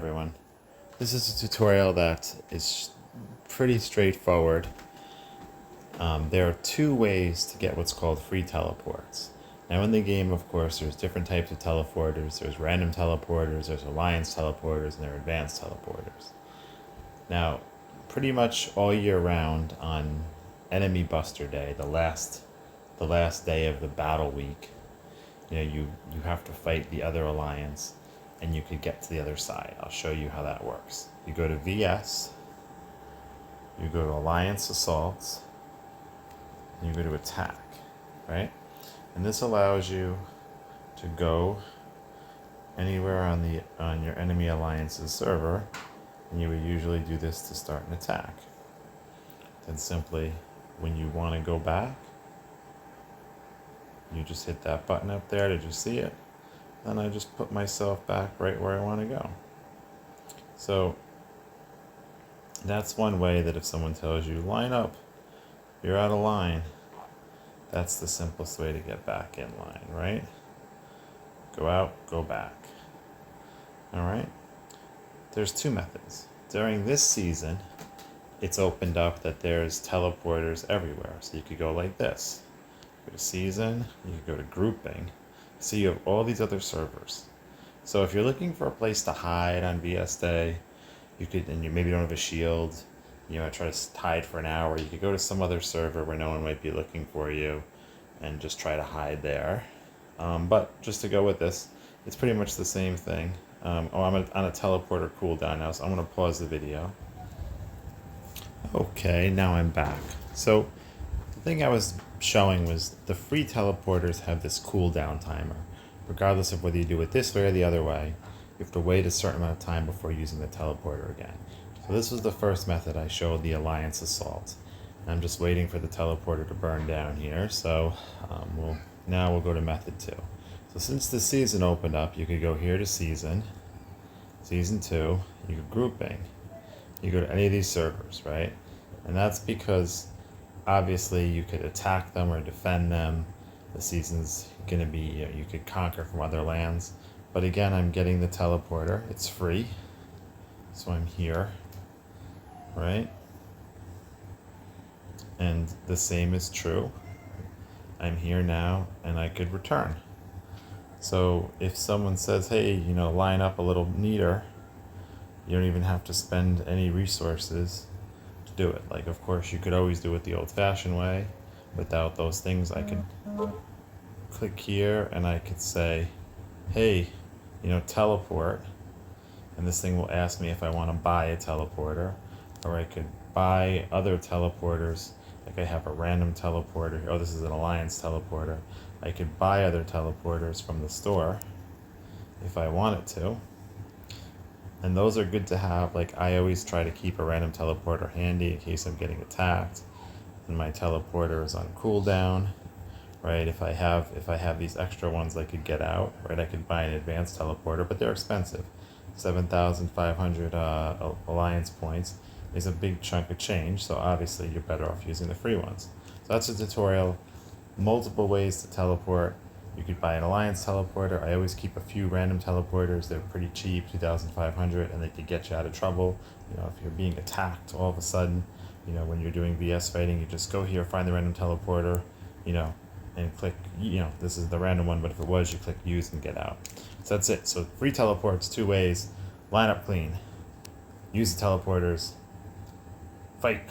everyone. This is a tutorial that is pretty straightforward. There are two ways to get what's called free teleports. Now in the game, of course, there's different types of teleporters. There's random teleporters, there's alliance teleporters, and there are advanced teleporters. Now, pretty much all year round on Enemy Buster Day, the last day of the battle week, you have to fight the other alliance and you could get to the other side. I'll show you how that works. You go to VS, you go to Alliance Assaults, and you go to Attack, right? And this allows you to go anywhere on your enemy alliance's server, and you would usually do this to start an attack. Then simply, when you want to go back, you just hit that button up there. Did you see it? Then I just put myself back right where I want to go. So that's one way that if someone tells you, line up, you're out of line, that's the simplest way to get back in line, right? Go out, go back. All right? There's two methods. During this season, it's opened up that there's teleporters everywhere. So you could go like this. Go to season, you could go to grouping. So you have all these other servers. So if you're looking for a place to hide on VS Day, you could, and you maybe don't have a shield, try to hide for an hour, you could go to some other server where no one might be looking for you and just try to hide there. But just to go with this, it's pretty much the same thing. I'm on a teleporter cooldown now, so I'm going to pause the video. Okay, now I'm back. So the thing I was showing was the free teleporters have this cooldown timer. Regardless of whether you do it this way or the other way, you have to wait a certain amount of time before using the teleporter again. So this was the first method I showed, the Alliance Assault. And I'm just waiting for the teleporter to burn down here, so now we'll go to method 2. So since the season opened up, you could go here to season 2, you go grouping, you go to any of these servers, right? And that's because obviously you could attack them or defend them. The season's gonna be, you could conquer from other lands. But again, I'm getting the teleporter, it's free. So I'm here, right? And the same is true. I'm here now and I could return. So if someone says, hey, line up a little neater, you don't even have to spend any resources to do it. Like, of course, you could always do it the old-fashioned way. Without those things, I could click here and I could say, hey, teleport. And this thing will ask me if I want to buy a teleporter. Or I could buy other teleporters. Like I have a random teleporter. Oh, this is an alliance teleporter. I could buy other teleporters from the store if I wanted to. And those are good to have. Like, I always try to keep a random teleporter handy in case I'm getting attacked. And my teleporter is on cooldown, right? If I have these extra ones I could get out, right? I could buy an advanced teleporter, but they're expensive. 7,500 alliance points is a big chunk of change, so obviously you're better off using the free ones. So that's a tutorial. Multiple ways to teleport. You could buy an alliance teleporter. I always keep a few random teleporters. They're pretty cheap, 2,500, and they could get you out of trouble. If you're being attacked all of a sudden, when you're doing VS fighting, you just go here, find the random teleporter, and click, this is the random one, but if it was, you click use and get out. So that's it. So free teleports, two ways. Line up clean. Use the teleporters. Fight.